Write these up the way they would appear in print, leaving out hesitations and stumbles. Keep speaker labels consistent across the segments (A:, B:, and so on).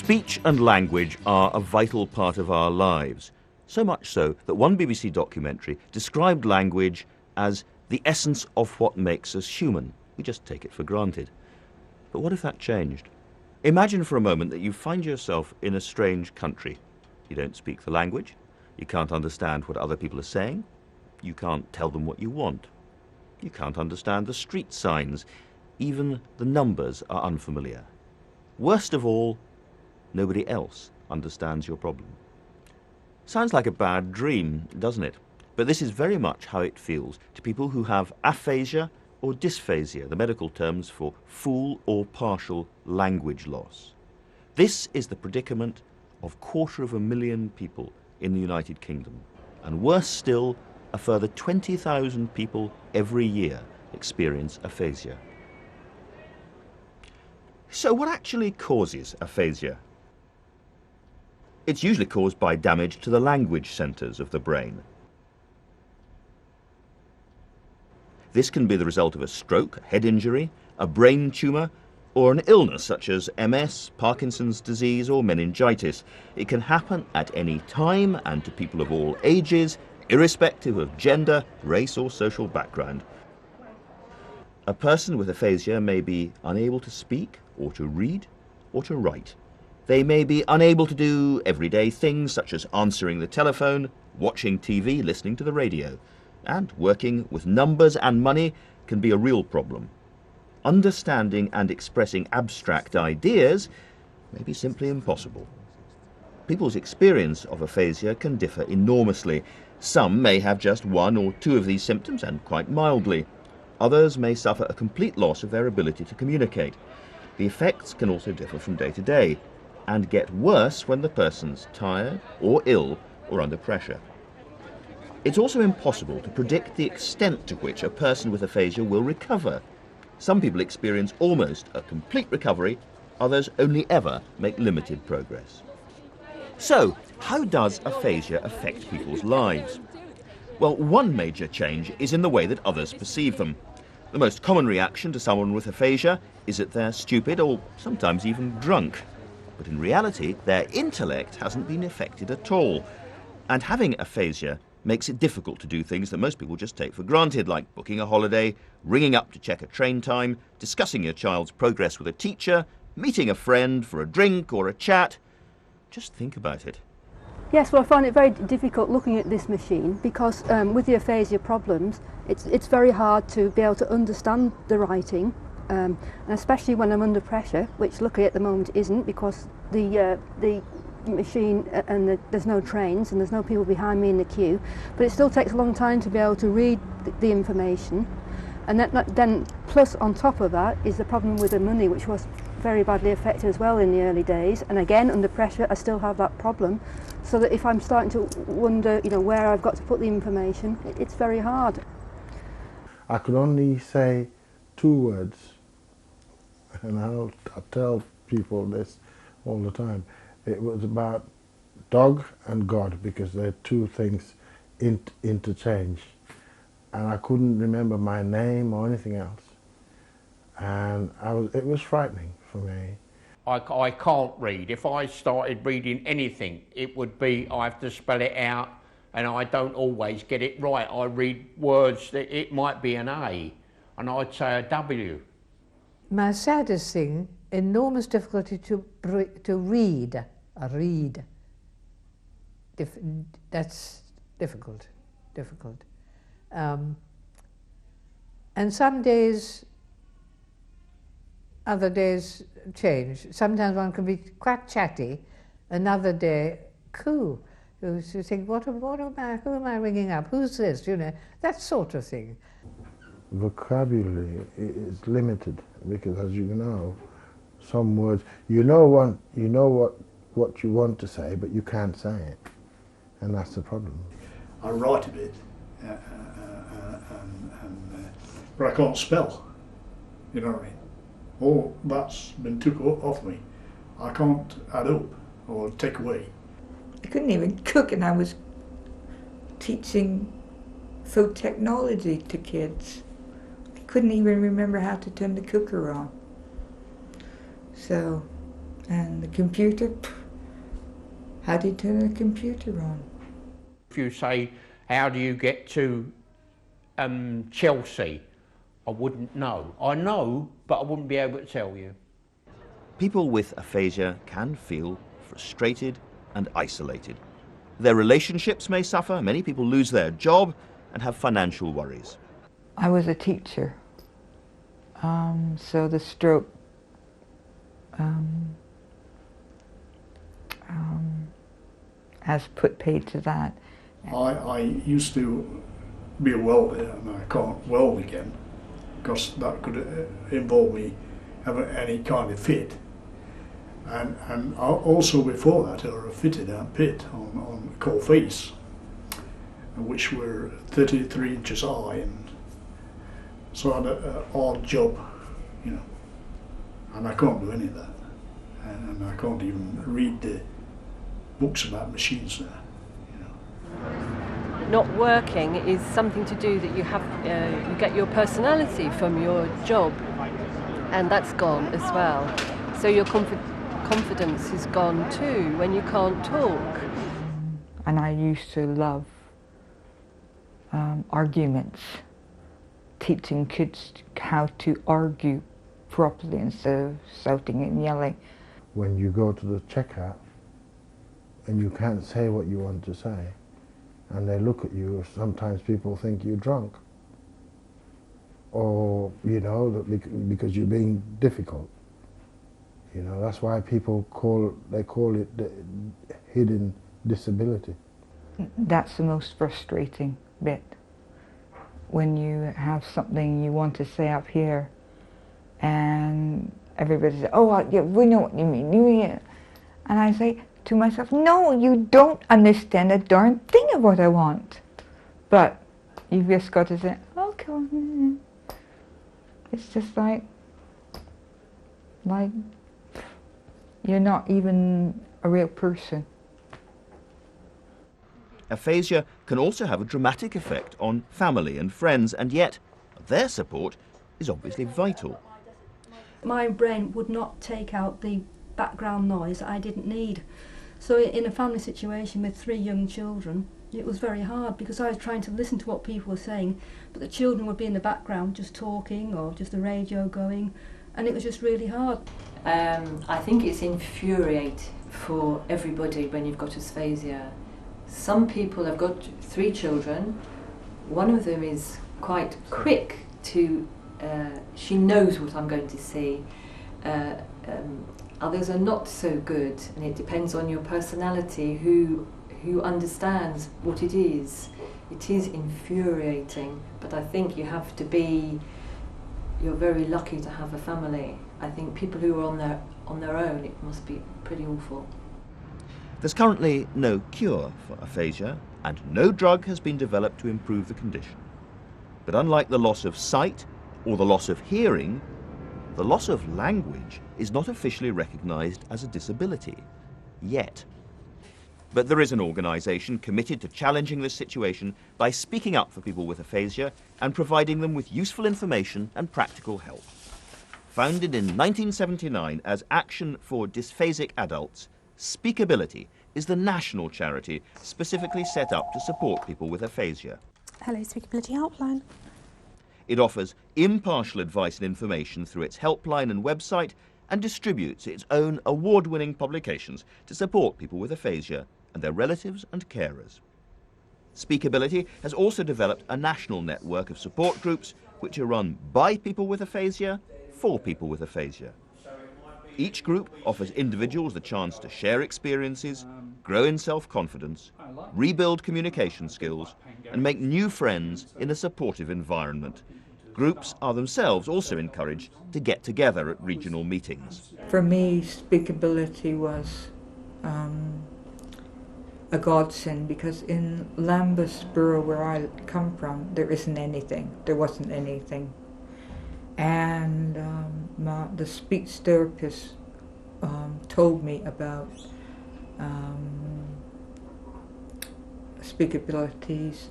A: Speech and language are a vital part of our lives, so much so that one BBC documentary described language as the essence of what makes us human. We just take it for granted. But what if that changed? Imagine for a moment that you find yourself in a strange country. You don't speak the language, you can't understand what other people are saying, you can't tell them what you want, you can't understand the street signs, even the numbers are unfamiliar. Worst of all, nobody else understands your problem. Sounds like a bad dream, doesn't it? But this is very much how it feels to people who have aphasia or dysphasia, the medical terms for full or partial language loss. This is the predicament of 250,000 people in the United Kingdom. And worse still, a further 20,000 people every year experience aphasia. So what actually causes aphasia? It's usually caused by damage to the language centres of the brain. This can be the result of a stroke, a head injury, a brain tumour, or an illness such as MS, Parkinson's disease, or meningitis. It can happen at any time and to people of all ages, irrespective of gender, race, or social background. A person with aphasia may be unable to speak, or to read, or to write. They may be unable to do everyday things such as answering the telephone, watching TV, listening to the radio. And working with numbers and money can be a real problem. Understanding and expressing abstract ideas may be simply impossible. People's experience of aphasia can differ enormously. Some may have just one or two of these symptoms and quite mildly. Others may suffer a complete loss of their ability to communicate. The effects can also differ from day to day and get worse when the person's tired or ill or under pressure. It's also impossible to predict the extent to which a person with aphasia will recover. Some people experience almost a complete recovery, others only ever make limited progress. So, how does aphasia affect people's lives? Well, one major change is in the way that others perceive them. The most common reaction to someone with aphasia is that they're stupid or sometimes even drunk. But in reality, their intellect hasn't been affected at all. And having aphasia makes it difficult to do things that most people just take for granted, like booking a holiday, ringing up to check a train time, discussing your child's progress with a teacher, meeting a friend for a drink or a chat. Just think about it.
B: Yes, well, I find it very difficult looking at this machine because with the aphasia problems, it's very hard to be able to understand the writing, and especially when I'm under pressure, which luckily at the moment isn't because the machine and there's no trains and there's no people behind me in the queue, but it still takes a long time to be able to read the information. And then plus on top of that is the problem with the money, which was very badly affected as well in the early days, and again under pressure I still have that problem, so that if I'm starting to wonder where I've got to put the information, it's very hard.
C: I could only say 2 words, and I'll tell people this all the time. It was about dog and God, because they're 2 things interchange. And I couldn't remember my name or anything else. And it was frightening for me.
D: I can't read. If I started reading anything, it would be I have to spell it out, and I don't always get it right. I read words that it might be an A, and I'd say a W.
E: My saddest thing, enormous difficulty to read. That's difficult. And some days, other days change. Sometimes one can be quite chatty, another day, cool. You think, who am I ringing up? Who's this? That sort of thing.
C: Vocabulary is limited because, as you know, some words you know what you want to say, but you can't say it, and that's the problem.
F: I write a bit, but I can't spell. You know what I mean? All that's been took off me. I can't add up or take away.
G: I couldn't even cook, and I was teaching food technology to kids. I couldn't even remember how to turn the cooker on. So And the computer, how do you turn the computer on?
D: If you say, how do you get to Chelsea? I wouldn't know. I know, but I wouldn't be able to tell you.
A: People with aphasia can feel frustrated and isolated. Their relationships may suffer, many people lose their job and have financial worries.
G: I was a teacher, so the stroke has put paid to that.
F: I used to be a welder and I can't weld again because that could involve me having any kind of fit. And also before that I fitted a pit on coal face, which were 33 inches high, and so I had an odd job, you know, and I can't do any of that, and I can't even read the books about machines there, you know.
H: Not working is something to do that you have, you get your personality from your job, and that's gone as well. So your confidence is gone too when you can't talk.
G: And I used to love arguments, teaching kids how to argue properly instead of shouting and yelling.
C: When you go to the checkout and you can't say what you want to say, and they look at you, sometimes people think you're drunk, or, you know, because you're being difficult. You know, that's why people call it the hidden disability.
G: That's the most frustrating bit. When you have something you want to say up here and everybody says, oh, yeah, we know what you mean. And I say to myself, no, you don't understand a darn thing of what I want. But you've just got to say, okay. It's just like you're not even a real person.
A: Aphasia can also have a dramatic effect on family and friends, and yet their support is obviously vital.
B: My brain would not take out the background noise I didn't need. So in a family situation with 3 young children, it was very hard because I was trying to listen to what people were saying, but the children would be in the background just talking or just the radio going, and it was just really hard.
I: I think it's infuriating for everybody when you've got aphasia. Some people have got 3 children. One of them is quite quick to, she knows what I'm going to say. Others are not so good, and it depends on your personality, who understands what it is. It is infuriating, but I think you have to be, you're very lucky to have a family. I think people who are on their own, it must be pretty awful.
A: There's currently no cure for aphasia, and no drug has been developed to improve the condition. But unlike the loss of sight or the loss of hearing, the loss of language is not officially recognised as a disability, yet. But there is an organisation committed to challenging this situation by speaking up for people with aphasia and providing them with useful information and practical help. Founded in 1979 as Action for Dysphasic Adults, Speakability is the national charity specifically set up to support people with aphasia.
J: Hello, Speakability Helpline.
A: It offers impartial advice and information through its helpline and website, and distributes its own award-winning publications to support people with aphasia and their relatives and carers. Speakability has also developed a national network of support groups which are run by people with aphasia for people with aphasia. Each group offers individuals the chance to share experiences, grow in self-confidence, rebuild communication skills, and make new friends in a supportive environment. Groups are themselves also encouraged to get together at regional meetings.
G: For me, Speakability was a godsend, because in Lambeth Borough, where I come from, there isn't anything. There wasn't anything. And the speech therapist told me about Speakability's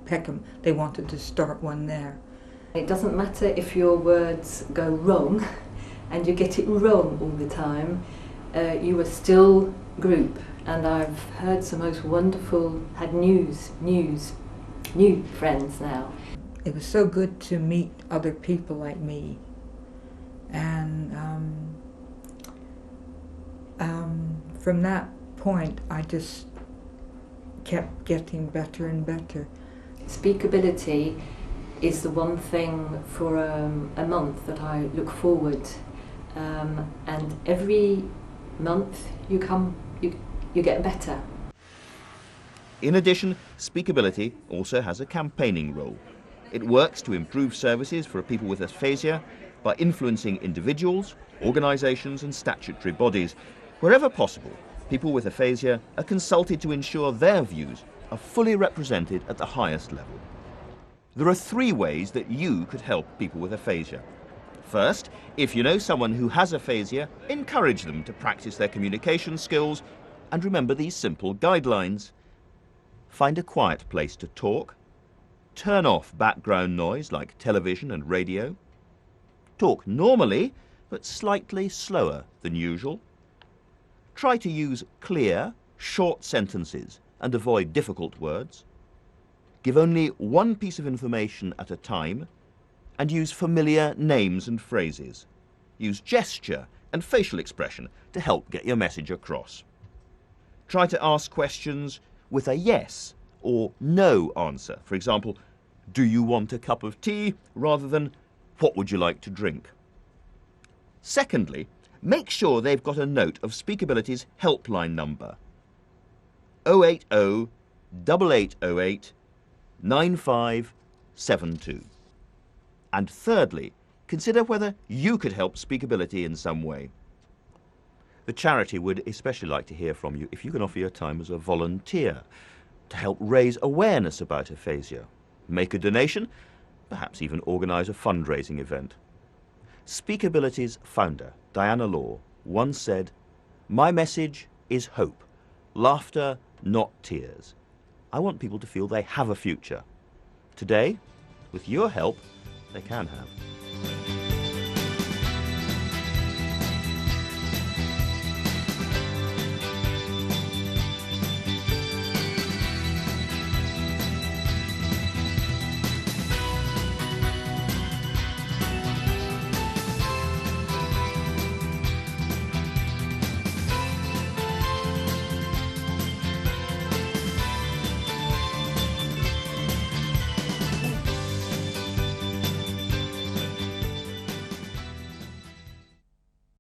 G: Peckham. They wanted to start one there.
I: It doesn't matter if your words go wrong, and you get it wrong all the time, you are still group. And I've heard some most wonderful, had new friends now.
G: It was so good to meet other people like me. And from that point, I just kept getting better and better.
I: Speakability is the one thing for a month that I look forward, and every month you get better.
A: In addition, Speakability also has a campaigning role. It works to improve services for people with aphasia by influencing individuals, organisations and statutory bodies. Wherever possible, people with aphasia are consulted to ensure their views are fully represented at the highest level. There are 3 ways that you could help people with aphasia. First, if you know someone who has aphasia, encourage them to practice their communication skills and remember these simple guidelines. Find a quiet place to talk. Turn off background noise like television and radio. Talk normally, but slightly slower than usual. Try to use clear, short sentences and avoid difficult words. Give only one piece of information at a time and use familiar names and phrases. Use gesture and facial expression to help get your message across. Try to ask questions with a yes or no answer. For example, do you want a cup of tea, rather than what would you like to drink? Secondly, make sure they've got a note of Speakability's helpline number, 080 8808 9572. And thirdly, consider whether you could help Speakability in some way. The charity would especially like to hear from you if you can offer your time as a volunteer to help raise awareness about aphasia, make a donation, perhaps even organise a fundraising event. Speakability's founder, Diana Law, once said, "My message is hope, laughter, not tears. I want people to feel they have a future. Today, with your help, they can have."